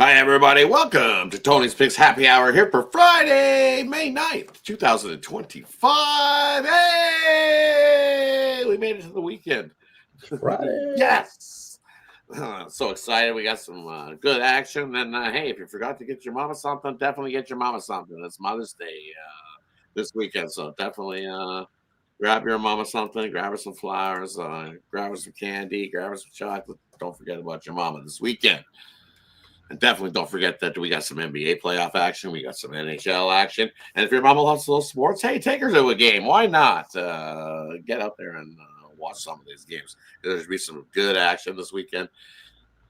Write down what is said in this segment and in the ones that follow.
Hi, everybody. Welcome to Tony's Picks Happy Hour here for Friday, May 9th, 2025. Hey! We made it to the weekend. Friday. Yes! So excited. We got some good action. And hey, if you forgot to get your mama something, definitely get your mama something. It's Mother's Day this weekend. So definitely grab your mama something, grab her some flowers, grab her some candy, grab her some chocolate. Don't forget about your mama this weekend. And definitely don't forget that we got some NBA playoff action. We got some NHL action. And if your mama loves those sports, hey, take her to a game. Why not? Get out there and watch some of these games. There's be some good action this weekend.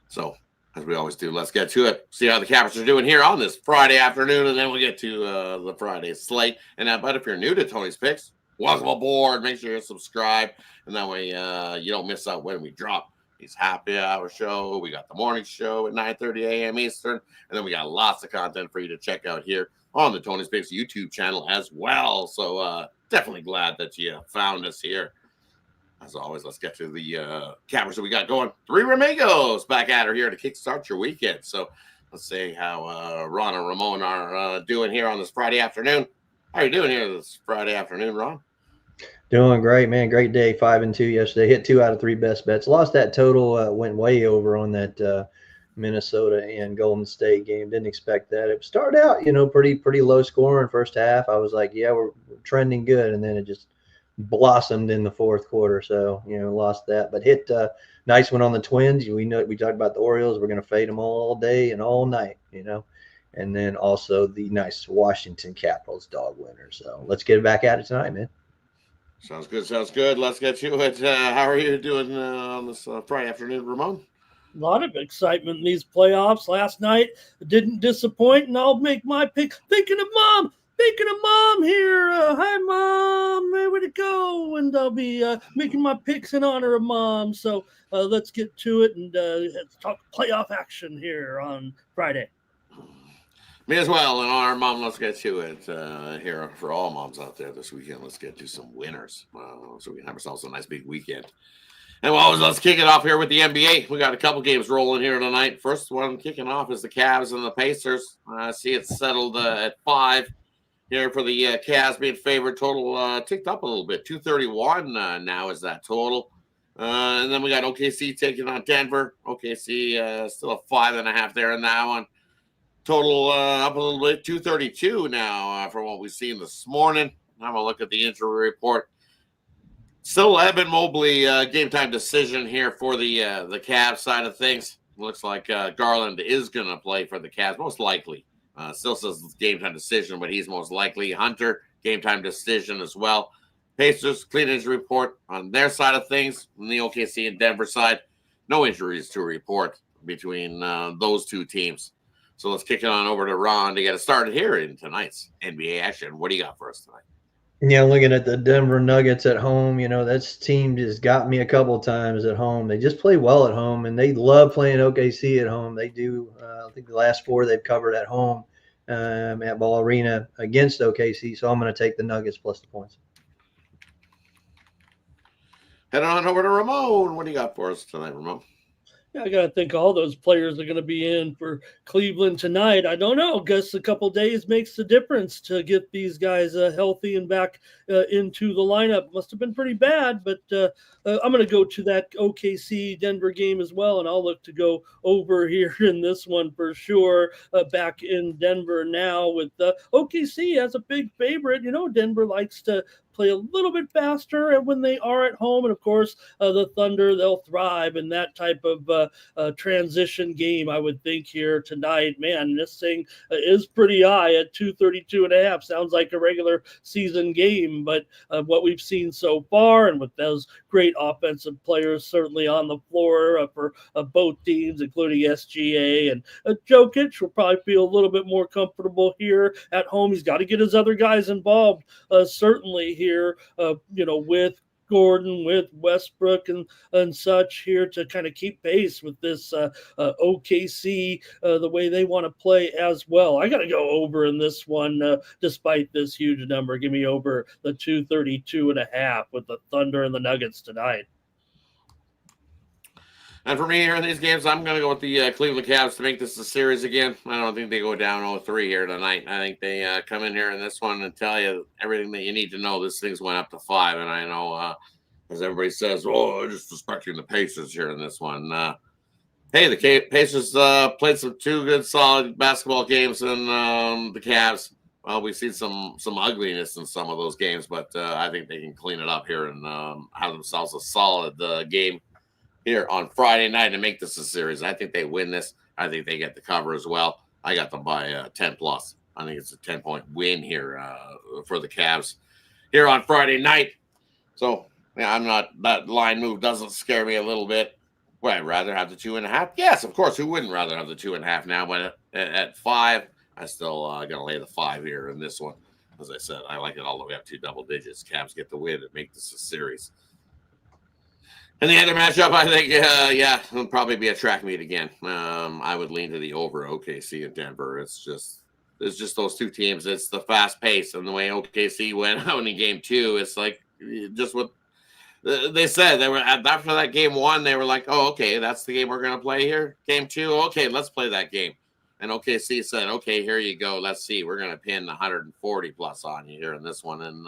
So, as we always do, let's get to it. See how the Capitals are doing here on this Friday afternoon, and then we'll get to the Friday slate. And but if you're new to Tony's Picks, welcome aboard. Make sure you subscribe, and that way you don't miss out when we drop these happy hour show. We got the morning show at 9:30 a.m. Eastern, and then we got lots of content for you to check out here on the Tony's Picks YouTube channel as well. So definitely glad that you found us here. As always, let's get to the cameras that we got going. Three Ramigos back at her here to kickstart your weekend. So let's see how Ron and Ramon are doing here on this Friday afternoon. How are you doing here this Friday afternoon, Ron? Doing great, man. Great day. 5-2 yesterday. Hit 2 out of 3 best bets. Lost that total. Went way over on that Minnesota and Golden State game. Didn't expect that. It started out, pretty low scoring first half. I was like, yeah, we're trending good, and then it just blossomed in the fourth quarter. So lost that, but hit nice one on the Twins. We talked about the Orioles. We're going to fade them all day and all night. And then also the nice Washington Capitals dog winner. So let's get back at it tonight, man. Sounds good. Sounds good. Let's get to it. How are you doing on this Friday afternoon, Ramon? A lot of excitement in these playoffs. Last night didn't disappoint, and I'll make my pick. Thinking of mom here. Hi, Mom. Way to go. And I'll be making my picks in honor of Mom. So let's get to it and let's talk playoff action here on Friday. Me as well. And our mom, let's get to it here for all moms out there this weekend. Let's get to some winners so we can have ourselves a nice big weekend. And let's kick it off here with the NBA. We got a couple games rolling here tonight. First one kicking off is the Cavs and the Pacers. I see it settled at 5 here for the Cavs being favored. Total ticked up a little bit. 231 now is that total. And then we got OKC taking on Denver. OKC still a 5.5 there in that one. Total up a little bit, 232 now from what we've seen this morning. Have a look at the injury report. Still Evan Mobley game time decision here for the Cavs side of things. Looks like Garland is going to play for the Cavs, most likely. Still says game time decision, but he's most likely. Hunter, game time decision as well. Pacers, clean injury report on their side of things. On the OKC and Denver side, no injuries to report between those two teams. So let's kick it on over to Ron to get it started here in tonight's NBA action. What do you got for us tonight? Yeah, looking at the Denver Nuggets at home, that team just got me a couple times at home. They just play well at home, and they love playing OKC at home. They do. I think the last 4 they've covered at home at Ball Arena against OKC. So I'm going to take the Nuggets plus the points. Head on over to Ramon. What do you got for us tonight, Ramon? I got to think all those players are going to be in for Cleveland tonight. I don't know. Guess a couple days makes the difference to get these guys healthy and back into the lineup. Must have been pretty bad, but I'm going to go to that OKC Denver game as well, and I'll look to go over here in this one for sure. Back in Denver now with OKC as a big favorite. Denver likes to play a little bit faster and when they are at home. And of course, the Thunder, they'll thrive in that type of transition game, I would think, here tonight. Man, this thing is pretty high at 232.5. Sounds like a regular season game, but what we've seen so far and with those great offensive players certainly on the floor for both teams, including SGA and Jokic, will probably feel a little bit more comfortable here at home. He's got to get his other guys involved, certainly here, with Gordon, with Westbrook and such here to kind of keep pace with this OKC, the way they want to play as well. I got to go over in this one despite this huge number. Give me over the 232.5 with the Thunder and the Nuggets tonight. And for me here in these games, I'm going to go with the Cleveland Cavs to make this a series again. I don't think they go down 0-3 here tonight. I think they come in here in this one and tell you everything that you need to know. This thing's went up to 5, and I know, as everybody says, oh, I'm just respecting the Pacers here in this one. Hey, the Pacers played some 2 good, solid basketball games, and the Cavs, well, we've seen some ugliness in some of those games, but I think they can clean it up here and have themselves a solid game here on Friday night and make this a series. I think they win this. I think they get the cover as well. I got them by 10 plus. I think it's a 10-point win here for the Cavs here on Friday night. So yeah, I'm not, that line move doesn't scare me a little bit. Would I rather have the 2.5? Yes, of course. Who wouldn't rather have the 2.5 now? But at 5, I still gonna lay the 5 here in this one. As I said, I like it all the way up to double digits. Cavs get the win and make this a series. And the other matchup, I think, it'll probably be a track meet again. I would lean to the over OKC and Denver. It's just those 2 teams. It's the fast pace and the way OKC went out in game 2. It's like just what they said. They were after that game 1. They were like, "Oh, okay, that's the game we're going to play here." Game 2, okay, let's play that game. And OKC said, "Okay, here you go. Let's see. We're going to pin 140 plus on you here in this one." And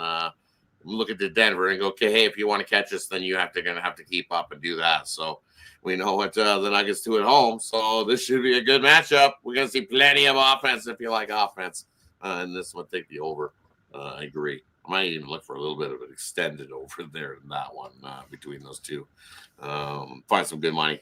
look at the Denver and go, okay, hey, if you want to catch us, then you're going to have to keep up and do that. So we know what the Nuggets do at home. So this should be a good matchup. We're going to see plenty of offense if you like offense. And this one, take the over. I agree. I might even look for a little bit of an extended over there in that one between those 2. Find some good money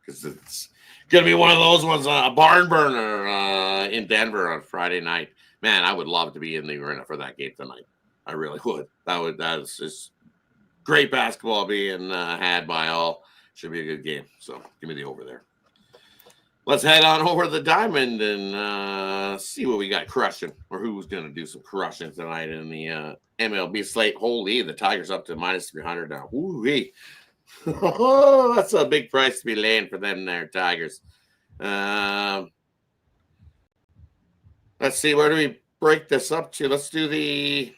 because it's going to be one of those ones, a barn burner in Denver on Friday night. Man, I would love to be in the arena for that game tonight. I really would. That's just great basketball being had by all. Should be a good game. So give me the over there. Let's head on over to the Diamond and see what we got crushing or who's going to do some crushing tonight in the MLB slate. Holy, the Tigers up to minus 300 now. Ooh-wee. That's a big price to be laying for them there, Tigers. Let's see. Where do we break this up to? Let's do the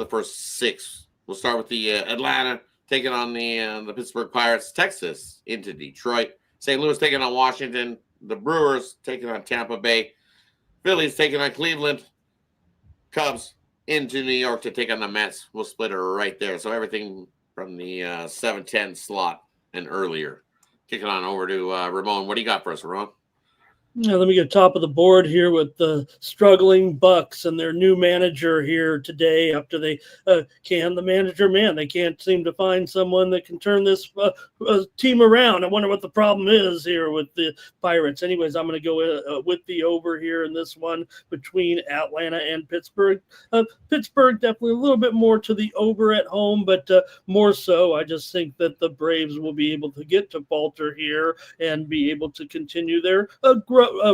first 6. We'll start with the Atlanta taking on the Pittsburgh Pirates. Texas into Detroit. St. Louis taking on Washington. The Brewers taking on Tampa Bay. Phillies taking on Cleveland. Cubs into New York to take on the Mets. We'll split it right there. So everything from the 7-10 slot and earlier. Kicking on over to Ramon. What do you got for us, Ramon? Yeah, let me get top of the board here with the struggling Bucks and their new manager here today after they can the manager, man, they can't seem to find someone that can turn this team around. I wonder what the problem is here with the Pirates. Anyways, I'm going to go with the over here in this one between Atlanta and Pittsburgh. Pittsburgh definitely a little bit more to the over at home, but more so I just think that the Braves will be able to get to falter here and be able to continue their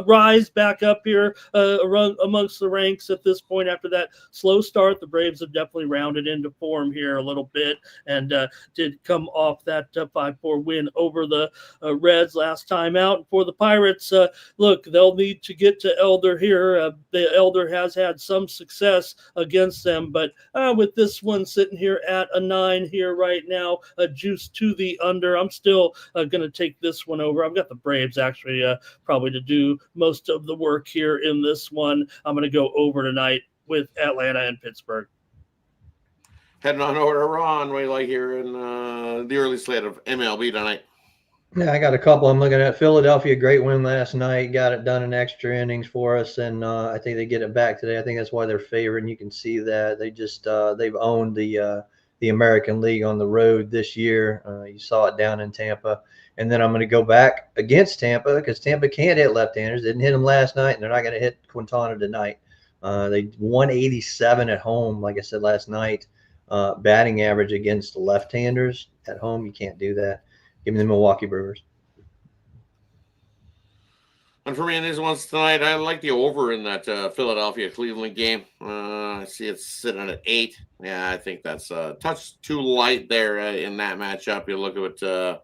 rise back up here amongst the ranks at this point. After that slow start, the Braves have definitely rounded into form here a little bit and did come off that 5-4 win over the Reds last time out. For the Pirates, look, they'll need to get to Elder here. The Elder has had some success against them, but with this one sitting here at a 9 here right now, juice to the under, I'm still going to take this one over. I've got the Braves actually probably to do most of the work here in this one. I'm going to go over tonight with Atlanta and Pittsburgh. Heading on over to Ron, what do you like here in the early slate of MLB tonight? Yeah, I got a couple. I'm looking at Philadelphia. Great win last night. Got it done in extra innings for us, and I think they get it back today. I think that's why they're favored, and you can see that they just they've owned the American League on the road this year. You saw it down in Tampa. And then I'm going to go back against Tampa because Tampa can't hit left-handers. Didn't hit them last night, and they're not going to hit Quintana tonight. They 187 at home, like I said last night. Batting average against left-handers at home, you can't do that. Give me the Milwaukee Brewers. And for me in these ones tonight, I like the over in that Philadelphia-Cleveland game. I see it's sitting at 8. Yeah, I think that's a touch too light there in that matchup. You look at what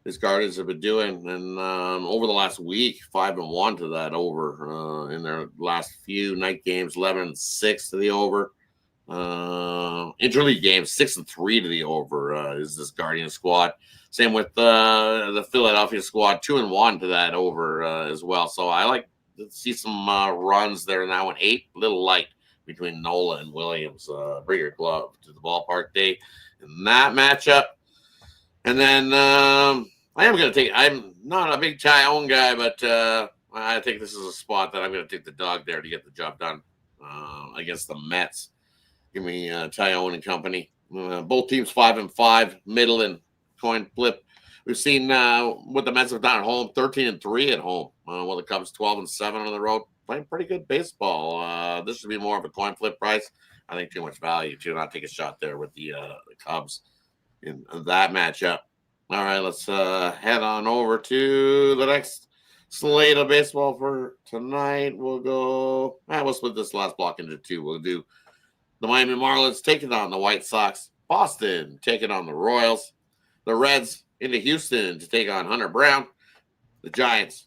these Guardians have been doing, and over the last week, 5-1 to that over in their last few night games, 11-6 to the over. interleague games, 6-3 to the over is this Guardian squad. Same with the Philadelphia squad, 2-1 to that over as well. So I like to see some runs there in that one. 8, little light between Nola and Williams. Bring your glove to the ballpark day in that matchup. And then I am going to take. I'm not a big Tyone guy, but I think this is a spot that I'm going to take the dog there to get the job done against the Mets. Give me Tyone and company. Both teams 5-5, middle and coin flip. We've seen what the Mets have done at home, 13-3 at home. While the Cubs 12-7 on the road, playing pretty good baseball. This should be more of a coin flip price. I think too much value to not take a shot there with the Cubs in that matchup. All right, let's head on over to the next slate of baseball for tonight. We'll split this last block into two. We'll do the Miami Marlins taking on the White Sox, Boston taking on the Royals, the Reds into Houston to take on Hunter Brown, the Giants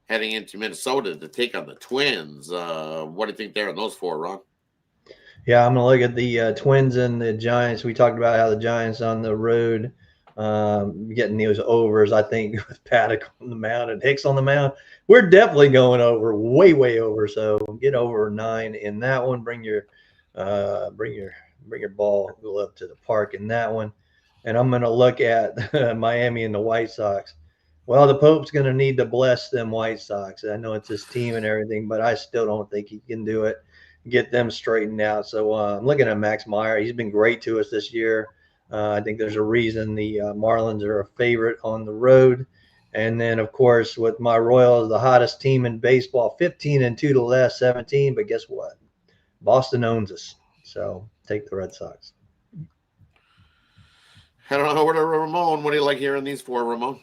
heading into Minnesota to take on the Twins. What do you think there on those four, Ron? Yeah, I'm going to look at the Twins and the Giants. We talked about how the Giants on the road getting those overs. I think with Paddock on the mound and Hicks on the mound, we're definitely going over, way over. So get over 9 in that one. Bring your ball glove to the park in that one. And I'm going to look at Miami and the White Sox. Well, the Pope's going to need to bless them White Sox. I know it's his team and everything, but I still don't think he can do it. Get them straightened out. So I'm looking at Max Meyer. He's been great to us this year. I think there's a reason the Marlins are a favorite on the road. And then, of course, with my Royals, the hottest team in baseball, 15-2 to the last 17. But guess what? Boston owns us. So take the Red Sox. I don't know where to Ramon. What do you like hearing these four, Ramon?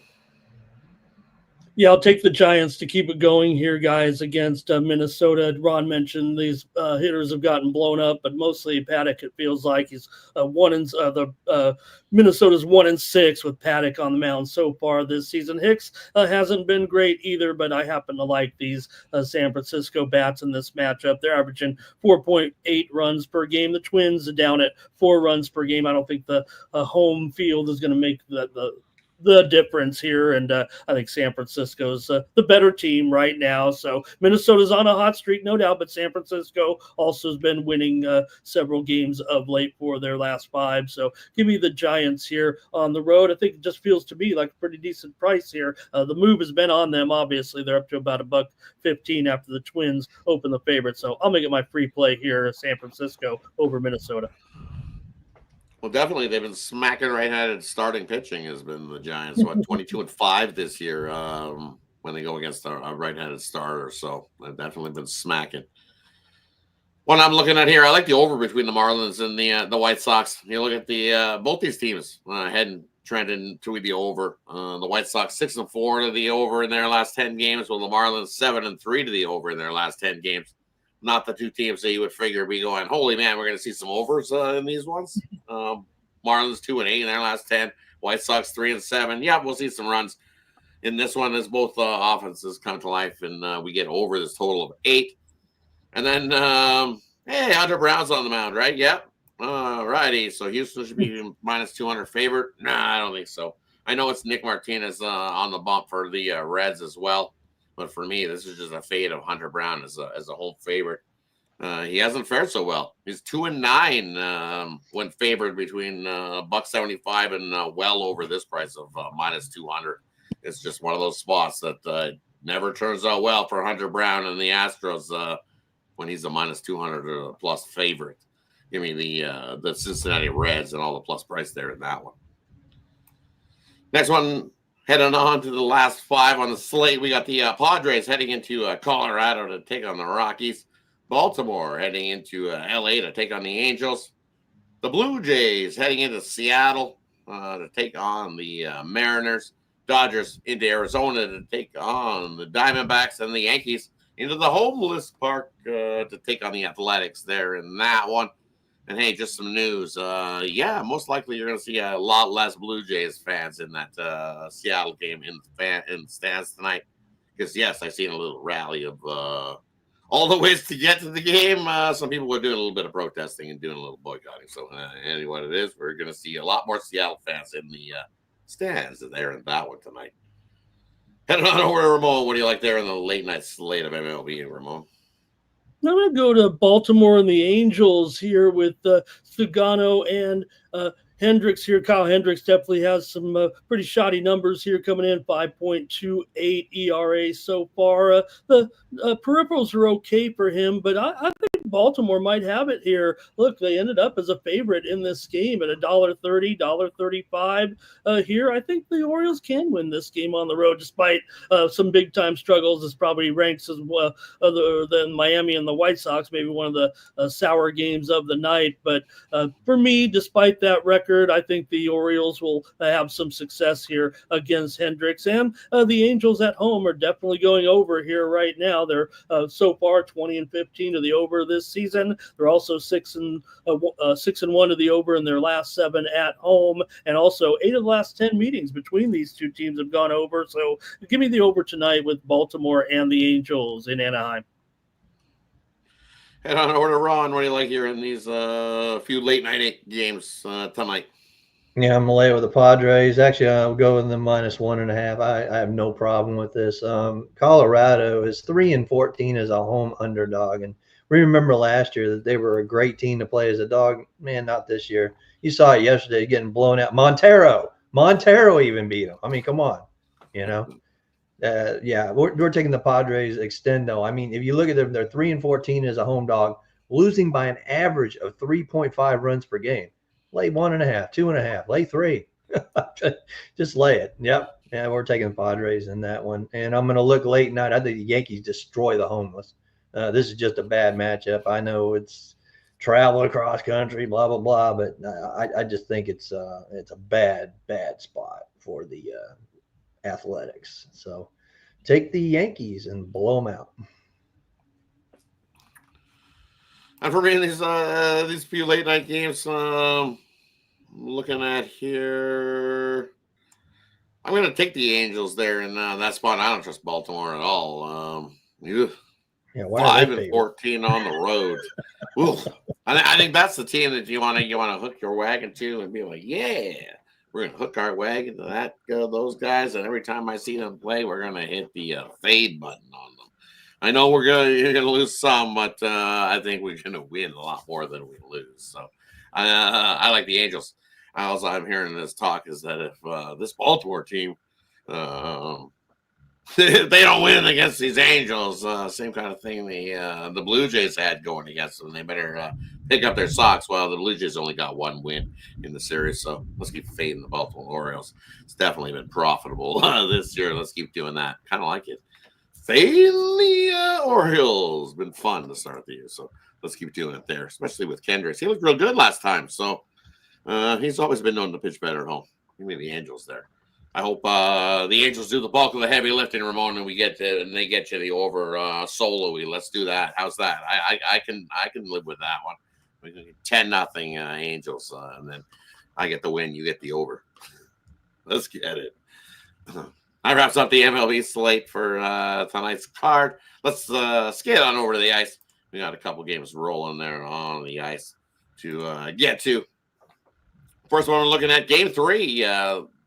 Yeah, I'll take the Giants to keep it going here, guys, against Minnesota. Ron mentioned these hitters have gotten blown up, but mostly Paddock. It feels like he's Minnesota's 1-6 with Paddock on the mound so far this season. Hicks hasn't been great either, but I happen to like these San Francisco bats in this matchup. They're averaging 4.8 runs per game. The Twins are down at 4 runs per game. I don't think the home field is going to make the difference here, and I think San Francisco's the better team right now. So Minnesota's on a hot streak, no doubt, but San Francisco also has been winning several games of late for their last 5. So give me the Giants here on the road. I think it just feels to me like a pretty decent price here. The move has been on them. Obviously, they're up to about $1.15 after the Twins open the favorite. So I'll make it my free play here, San Francisco over Minnesota. Well, definitely, they've been smacking right-handed starting pitching has been the Giants. 22-5 this year when they go against a right-handed starter. So they've definitely been smacking. What I'm looking at here, I like the over between the Marlins and the White Sox. You look at the both these teams heading trending to the over. The White Sox 6-4 to the over in their last 10 games, while the Marlins 7-3 to the over in their last 10 games. Not the two teams that you would figure be going, holy man, we're going to see some overs in these ones. Marlins 2-8 in their last 10. White Sox 3-7. Yeah, we'll see some runs in this one as both offenses come to life, and we get over this total of 8. And then, hey, Hunter Brown's on the mound, right? Yep. Righty. So Houston should be minus 200 favorite. Nah, I don't think so. I know it's Nick Martinez on the bump for the Reds as well. But for me, this is just a fade of Hunter Brown as a home favorite. He hasn't fared so well. He's 2-9 when favored between $1.75 and well over this price of minus 200. It's just one of those spots that never turns out well for Hunter Brown and the Astros when he's a minus 200 plus favorite. Give me the Cincinnati Reds and all the plus price there in that one. Next one. Heading on to the last 5 on the slate, we got the Padres heading into Colorado to take on the Rockies. Baltimore heading into L.A. to take on the Angels. The Blue Jays heading into Seattle to take on the Mariners. Dodgers into Arizona to take on the Diamondbacks, and the Yankees into the homeless park to take on the Athletics there in that one. And hey, just some news. Most likely you're going to see a lot less Blue Jays fans in that Seattle game in the stands tonight. Because yes, I've seen a little rally of all the ways to get to the game. Some people were doing a little bit of protesting and doing a little boycotting. So anyway, what it is, we're going to see a lot more Seattle fans in the stands there in that one tonight. Heading on over to Ramon. What do you like there in the late night slate of MLB, Ramon? I'm going to go to Baltimore and the Angels here with Sugano and Hendricks here. Kyle Hendricks definitely has some pretty shoddy numbers here coming in, 5.28 ERA so far. The peripherals are okay for him, but I think Baltimore might have it here. Look, they ended up as a favorite in this game at $1.30, $1.35 here. I think the Orioles can win this game on the road, despite some big-time struggles. This probably ranks as well other than Miami and the White Sox, maybe one of the sour games of the night. But for me, despite that record, I think the Orioles will have some success here against Hendricks. And the Angels at home are definitely going over here right now. They're so far 20-15 to the over this season. They're also 6-1 to the over in their last 7 at home. And also 8 of the last 10 meetings between these two teams have gone over. So give me the over tonight with Baltimore and the Angels in Anaheim. Head on over to Ron. What do you like here in these few late night games tonight? Yeah, I'm gonna lay it with the Padres. Actually, I'll go with the -1.5. I have no problem with this. Colorado is 3-14 as a home underdog, and we remember last year that they were a great team to play as a dog. Man, not this year. You saw it yesterday, getting blown out. Montero even beat them. I mean, come on, you know. Yeah, we're taking the Padres extendo. I mean, if you look at them, they're 3-14 as a home dog, losing by an average of 3.5 runs per game. Lay 1.5, 2.5, lay 3. Just lay it. Yep. Yeah, we're taking the Padres in that one. And I'm going to look late night. I think the Yankees destroy the homeless. This is just a bad matchup. I know it's travel across country, blah, blah, blah, but I just think it's a bad spot for the Athletics. So take the Yankees and blow them out. And for me, these few late night games, looking at here, I'm going to take the Angels there in that spot. I don't trust Baltimore at all. Yeah, 5-14 on the road. I think that's the team that you want to hook your wagon to and be like, yeah. We're going to hook our wagon to those guys, and every time I see them play, we're going to hit the fade button on them. I know you're going to lose some, but I think we're going to win a lot more than we lose. So I like the Angels. Also, I'm hearing this talk is that if this Baltimore team, they don't win against these Angels, same kind of thing the Blue Jays had going against them. They better pick up their socks. Well, the Blue Jays only got 1 win in the series, so let's keep fading the Baltimore Orioles. It's definitely been profitable this year. Let's keep doing that. Kind of like it. Fading the Orioles. Been fun to start the year, so let's keep doing it there, especially with Kendricks. He looked real good last time, so he's always been known to pitch better at home. Give me the Angels there. I hope the Angels do the bulk of the heavy lifting, Ramon, and they get you the over solo-y. Let's do that. How's that? I can live with that one. We can get 10-0 Angels, and then I get the win. You get the over. Let's get it. That wraps up the MLB slate for tonight's card. Let's skate on over to the ice. We got a couple games rolling there on the ice to get to. First one, we're looking at Game 3.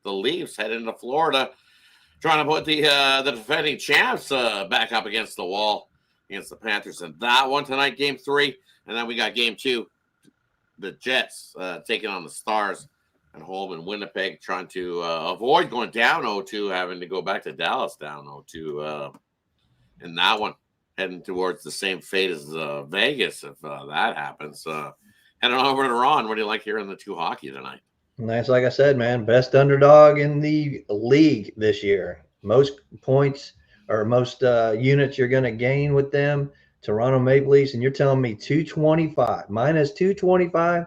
The Leafs head into Florida, trying to put the defending champs back up against the wall against the Panthers. And that one tonight, Game 3. And then we got Game 2, the Jets taking on the Stars at home in Winnipeg, trying to avoid going down 0-2, having to go back to Dallas down 0-2 in that one, heading towards the same fate as Vegas if that happens. Heading over to Ron, what do you like here in the 2 hockey tonight? And that's like I said, man, best underdog in the league this year. Most points or most units you're going to gain with them, Toronto Maple Leafs, and you're telling me 225, minus 225?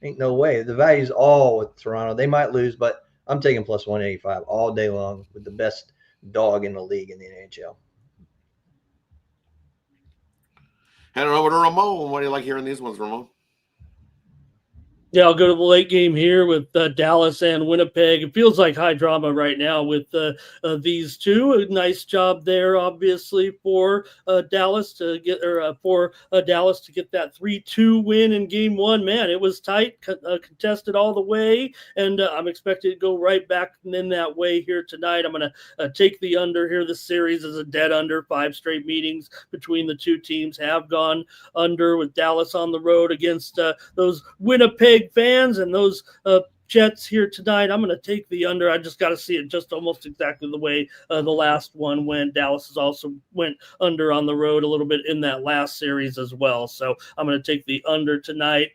Ain't no way. The value's all with Toronto. They might lose, but I'm taking plus 185 all day long with the best dog in the league in the NHL. Heading over to Ramon. What do you like hearing these ones, Ramon? Yeah, I'll go to the late game here with Dallas and Winnipeg. It feels like high drama right now with these two. A nice job there, obviously, for Dallas to get that 3-2 win in Game 1. Man, it was tight, contested all the way, and I'm expected to go right back in that way here tonight. I'm going to take the under here. This series is a dead under. 5 straight meetings between the two teams have gone under, with Dallas on the road against those Winnipeg fans and those Jets here tonight. I'm going to take the under. I just got to see it just almost exactly the way the last one went. Dallas has also went under on the road a little bit in that last series as well. So I'm going to take the under tonight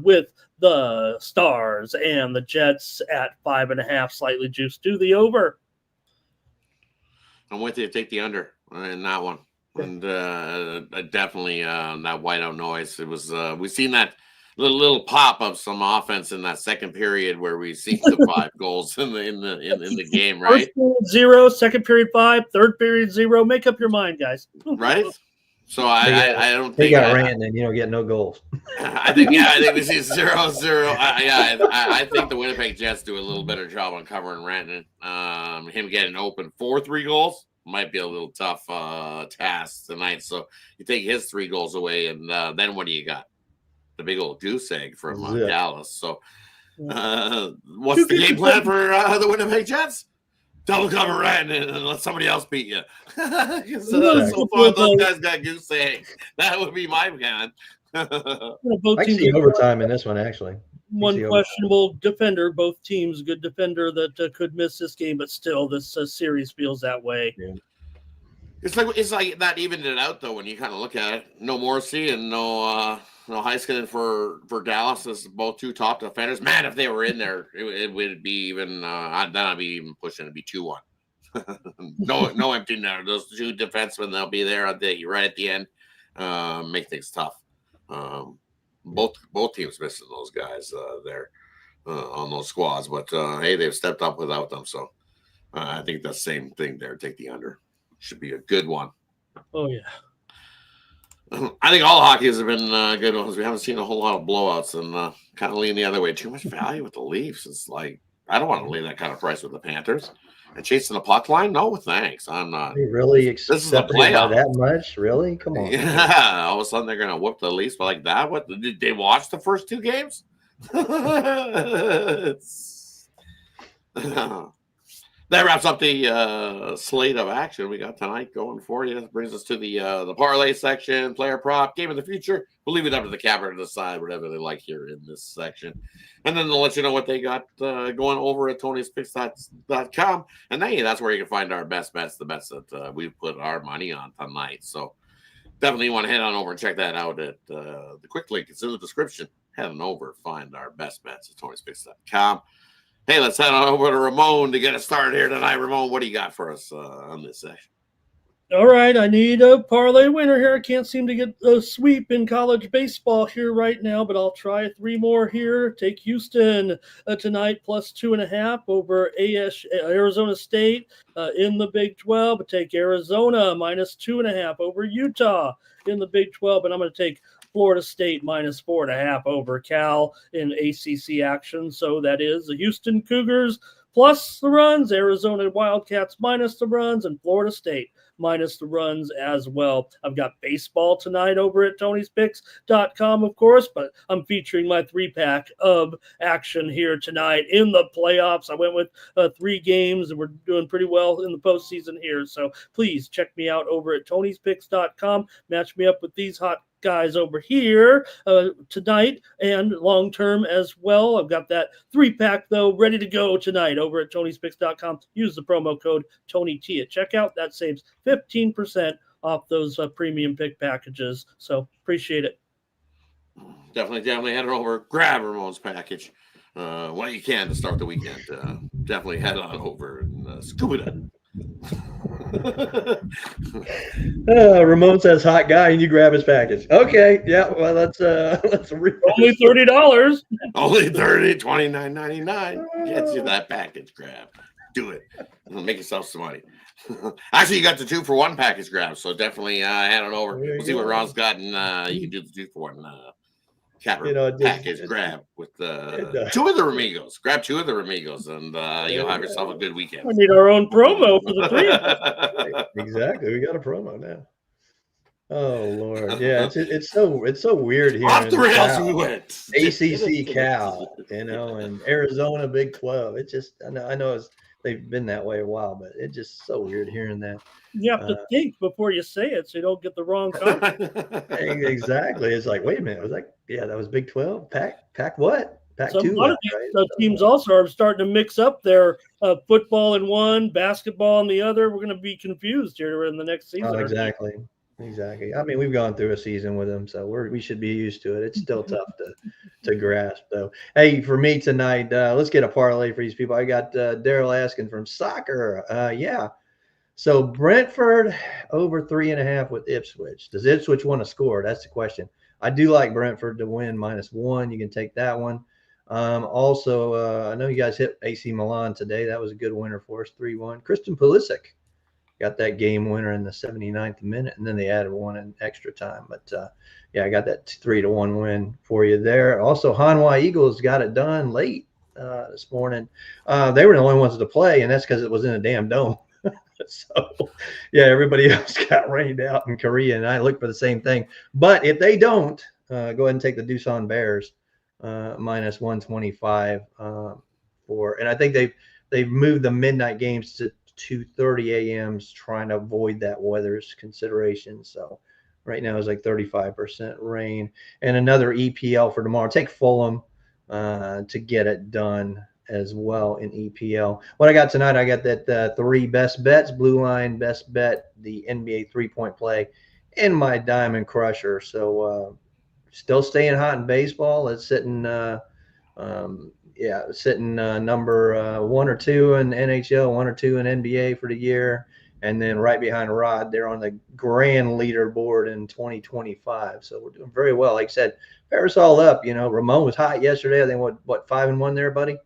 with the Stars and the Jets at 5.5, slightly juiced to the over. I'm with you. Take the under in that one. And definitely that whiteout noise. It was we've seen that little pop of some offense in that second period where we see the 5 goals in the game, right? First period 0, second period 5, third period 0. Make up your mind, guys. Right. So I don't think they got ran, and you don't get no goals. I think we see 0-0. I think the Winnipeg Jets do a little better job on covering Rantanen. Him getting open for 3 goals might be a little tough task tonight. So you take his 3 goals away, and then what do you got? The big old goose egg from Dallas. So what's the game plan for the Winnipeg Jets? Double cover Rantanen and let somebody else beat you. So far, those guys got goose egg. That would be my plan. I can see overtime in this one, actually. One questionable defender, both teams, good defender that could miss this game, but still this series feels that way. Yeah. It's like that evened it out, though, when you kind of look at it. No Morrissey and no Heiskanen for Dallas as both 2 top defenders. Man, if they were in there, it would be even. Then I'd be even pushing. It'd be 2-1. no empty net. Those 2 defensemen, they'll be there right at the end. Make things tough. Both teams missing those guys there on those squads, but hey, they've stepped up without them. So I think the same thing there. Take the under. Should be a good one. Oh yeah. I think all hockeys have been good ones. We haven't seen a whole lot of blowouts, and kind of lean the other way. Too much value with the Leafs. It's like I don't want to lay that kind of price with the Panthers. And chasing the puck line? No, thanks. I'm not. They really This is a separated by playoff. that much? Really? Come on. Yeah. All of a sudden they're gonna whoop the Leafs like that. What did they watch the first 2 games? That wraps up the slate of action we got tonight going for you. That brings us to the parlay section, player prop, game of the future. We'll leave it up to the capper to decide whatever they like here in this section. And then they'll let you know what they got going over at Tony'sPicks.com. And hey, that's where you can find our best bets, the bets that we've put our money on tonight. So definitely want to head on over and check that out at the quick link. It's in the description. Head on over, find our best bets at Tony'sPicks.com. Hey, let's head on over to Ramon to get us started here tonight. Ramon, what do you got for us on this section? All right, I need a parlay winner here. I can't seem to get a sweep in college baseball here right now, but I'll try 3 more here. Take Houston tonight plus 2.5 over Arizona State in the Big 12. Take Arizona minus 2.5 over Utah in the Big 12, and I'm going to take Florida State minus 4.5 over Cal in ACC action. So that is the Houston Cougars plus the runs, Arizona Wildcats minus the runs, and Florida State minus the runs as well. I've got baseball tonight over at Tony'sPicks.com, of course, but I'm featuring my 3-pack of action here tonight in the playoffs. I went with 3 games, and we're doing pretty well in the postseason here. So please check me out over at Tony'sPicks.com. Match me up with these hot guys over here tonight and long term as well. I've got that 3-pack though ready to go tonight over at Tony'sPicks.com. Use the promo code TonyT at checkout. That saves 15% off those premium pick packages. So appreciate it. Definitely head on over, grab Ramon's package when you can to start the weekend. Definitely head on over and scoop it up. Ramon says hot guy and you grab his package. Okay, yeah, well let's only $30. Only $30, $29.99. Gets you that package grab. Do it. Make yourself some money. Actually, you got the 2-for-1 package grab, so definitely head on over. We'll see what Ron's got, and you can do the 2-for-1 Capper package grab with two of the Ramigos. Grab two of the Ramigos, and you'll have yourself a good weekend. We need our own promo for the 3 of us. Exactly. We got a promo now. Oh Lord, yeah, it's so weird here. Off the rails we went. ACC Cal, and Arizona Big 12. It's just I know they've been that way a while, but it's just so weird hearing that. You have to think before you say it, so you don't get the wrong comment. Exactly. It's like, wait a minute. I was like, yeah, that was Big 12. Pac what? Pac 2. A lot of these teams also are starting to mix up their football in one, basketball in the other. We're going to be confused here in the next season. Oh, exactly. I mean, we've gone through a season with them, so we should be used to it. It's still tough to grasp, though. Hey, for me tonight, let's get a parlay for these people. I got Daryl asking from soccer. Yeah. So Brentford over 3.5 with Ipswich. Does Ipswich want to score? That's the question. I do like Brentford to win -1. You can take that one. Also, I know you guys hit AC Milan today. That was a good winner for us, 3-1. Christian Pulisic got that game winner in the 79th minute, and then they added one in extra time. But, yeah, I got that 3-1 win for you there. Also, Hanwha Eagles got it done late this morning. They were the only ones to play, and that's because it was in a damn dome. So, yeah, everybody else got rained out in Korea, and I look for the same thing. But if they don't, go ahead and take the Doosan Bears -125 and I think they've moved the midnight games to 2:30 a.m.s trying to avoid that weather's consideration. So right now it's like 35% rain. And another EPL for tomorrow. Take Fulham to get it done as well in EPL. What I got tonight, I got that 3 best bets, Blue Line best bet, the NBA 3-point play, and my Diamond Crusher. So still staying hot in baseball. It's sitting number 1 or 2 in NHL, 1 or 2 in NBA for the year. And then right behind Rod, they're on the grand leaderboard in 2025. So we're doing very well. Like I said, Paris all up. Ramon was hot yesterday. I think what 5-1 there, buddy?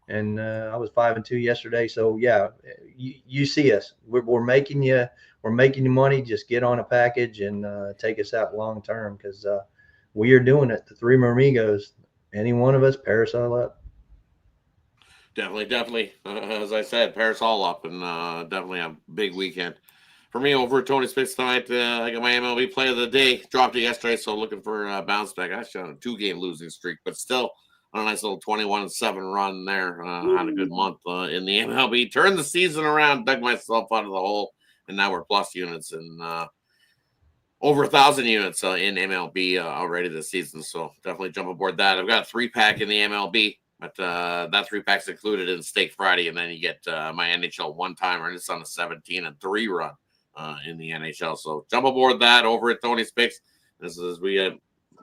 And I was 5-2 yesterday. So yeah, you see us. We're making you money. Just get on a package and take us out long term, because we are doing it. The 3 Marmigos, any one of us, Paris all up. Definitely. As I said, Paris all up, and definitely a big weekend. For me, over at Tony's Picks tonight, I got my MLB play of the day. Dropped it yesterday, so looking for a bounce back. Actually on a 2-game losing streak, but still on a nice little 21-7 run there. Had a good month in the MLB. Turned the season around, dug myself out of the hole, and now we're plus units and over 1,000 units in MLB already this season. So definitely jump aboard that. I've got a 3-pack in the MLB. But that 3-pack's included in Steak Friday, and then you get my NHL one-timer, and it's on a 17-3 run in the NHL. So jump aboard that over at Tony's Picks. This is, we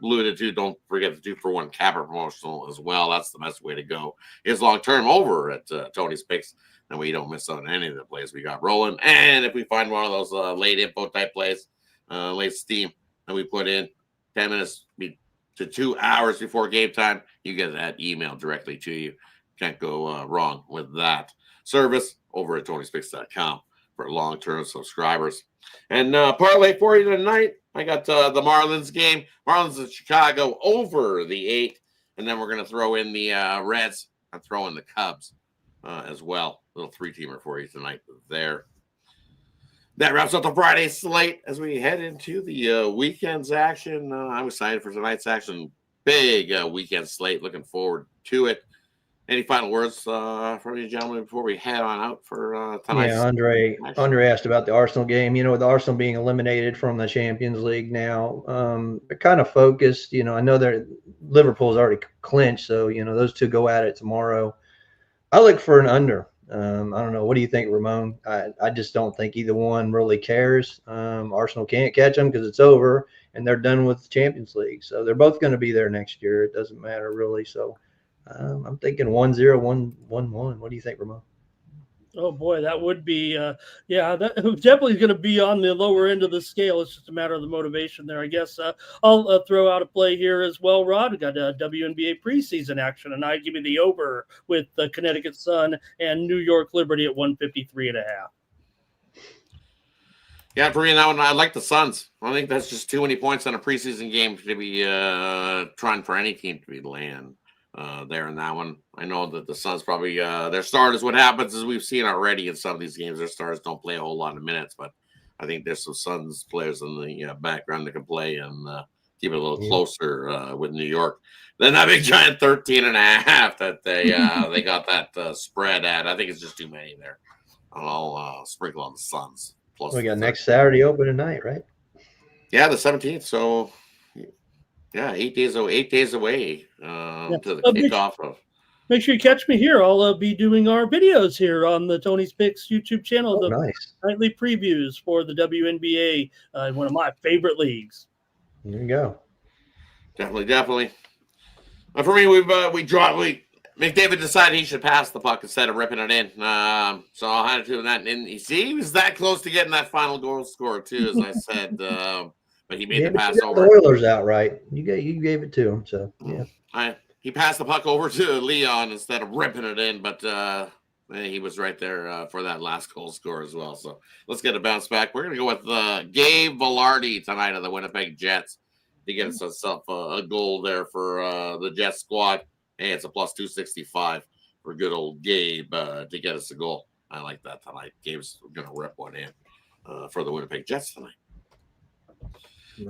alluded to, don't forget the 2-for-1 capper promotional as well. That's the best way to go. Is long-term over at Tony's Picks. That way you don't miss out on any of the plays we got rolling. And if we find one of those late info type plays, late steam that we put in 10 minutes to 2 hours before game time, you get that email directly to you. Can't go wrong with that service over at Tony'sPicks.com for long-term subscribers. And parlay for you tonight, I got the Marlins game. Marlins in Chicago over the 8. And then we're going to throw in the Reds and throw in the Cubs as well. Little 3-teamer for you tonight there. That wraps up the Friday slate as we head into the weekend's action. I'm excited for tonight's action. Big weekend slate. Looking forward to it. Any final words from you, gentlemen, before we head on out for tonight's Andre asked about the Arsenal game. With Arsenal being eliminated from the Champions League now, they're kind of focused. I know Liverpool's already clinched, so, those two go at it tomorrow. I look for an under. I don't know. What do you think, Ramon? I just don't think either one really cares. Arsenal can't catch them because it's over, and they're done with the Champions League. So they're both going to be there next year. It doesn't matter really. So I'm thinking 1-0, 1-1. What do you think, Ramon? Oh boy, that would be that definitely going to be on the lower end of the scale. It's just a matter of the motivation there, I guess. I'll throw out a play here as well, Rod. We got WNBA preseason action, and I give you the over with the Connecticut Sun and New York Liberty at 153.5. Yeah, for me, that one, I like the Suns. I think that's just too many points on a preseason game to be trying for any team to be laying there in that one. I know that the Suns probably, their starters, what happens is we've seen already in some of these games, their stars don't play a whole lot of minutes, but I think there's some Suns players in the background that can play and keep it a little closer with New York. Then that big giant 13.5 that they got that spread at. I think it's just too many there. I'll sprinkle on the Suns. We got next Saturday open tonight, right? Yeah, the 17th. So, yeah, 8 days away. 8 days away to the kickoff of. Make sure you catch me here. I'll be doing our videos here on the Tony's Picks YouTube channel. Oh, the nice. Nightly previews for the WNBA, one of my favorite leagues. There you go. Definitely. For me, McDavid decided he should pass the puck instead of ripping it in. So I'll hand it to him that. And you see, he was that close to getting that final goal score too, as I said. But he made the pass over. The Oilers outright. You gave it to him. So yeah. He passed the puck over to Leon instead of ripping it in, but he was right there for that last goal score as well. So let's get a bounce back. We're going to go with Gabe Velarde tonight of the Winnipeg Jets to get himself a goal there for the Jets squad. Hey, it's a plus 265 for good old Gabe to get us a goal. I like that tonight. Gabe's going to rip one in for the Winnipeg Jets tonight.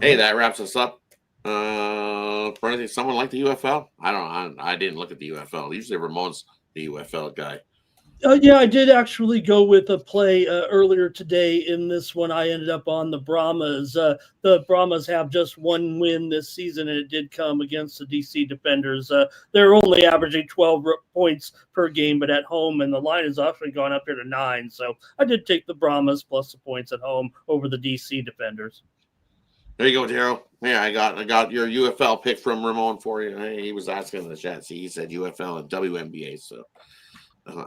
Hey, that wraps us up. For anything, someone like the UFL? I didn't look at the UFL. Usually Ramon's the UFL guy. Yeah, I did actually go with a play earlier today. In this one, I ended up on the Brahmas. The Brahmas have just one win this season, and it did come against the DC Defenders. They're only averaging 12 points per game, but at home, and the line has actually gone up here to 9. So I did take the Brahmas plus the points at home over the DC Defenders. There you go, Daryl. Yeah, I got your UFL pick from Ramon for you. He was asking in the chat. See, he said UFL and WNBA, so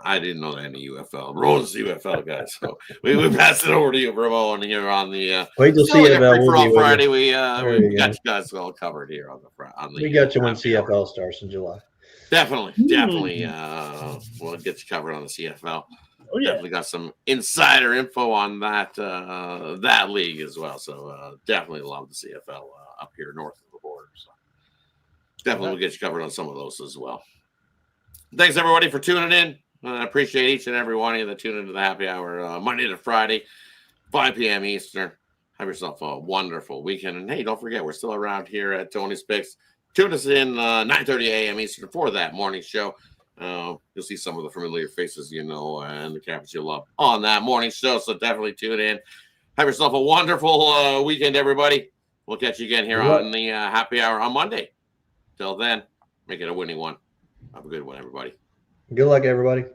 I didn't know that any UFL. Ramon's the UFL guy, so we pass it over to you, Ramon, here on the. Wait till CFL. For all Friday, we got you guys all covered here on the. We got you when CFL starts in July. Definitely. We'll get you covered on the CFL. Oh, yeah. Definitely got some insider info on that league as well. So definitely love the CFL up here north of the border. So definitely we'll get you covered on some of those as well. Thanks everybody for tuning in. I appreciate each and every one of you that tune into the happy hour Monday to Friday, 5 p.m. Eastern. Have yourself a wonderful weekend. And hey, don't forget, we're still around here at Tony's Picks. Tune us in 9:30 a.m. Eastern for that morning show. You'll see some of the familiar faces, and the characters you love on that morning show. So definitely tune in. Have yourself a wonderful weekend, everybody. We'll catch you again here on the happy hour on Monday. Till then, make it a winning one. Have a good one, everybody. Good luck, everybody.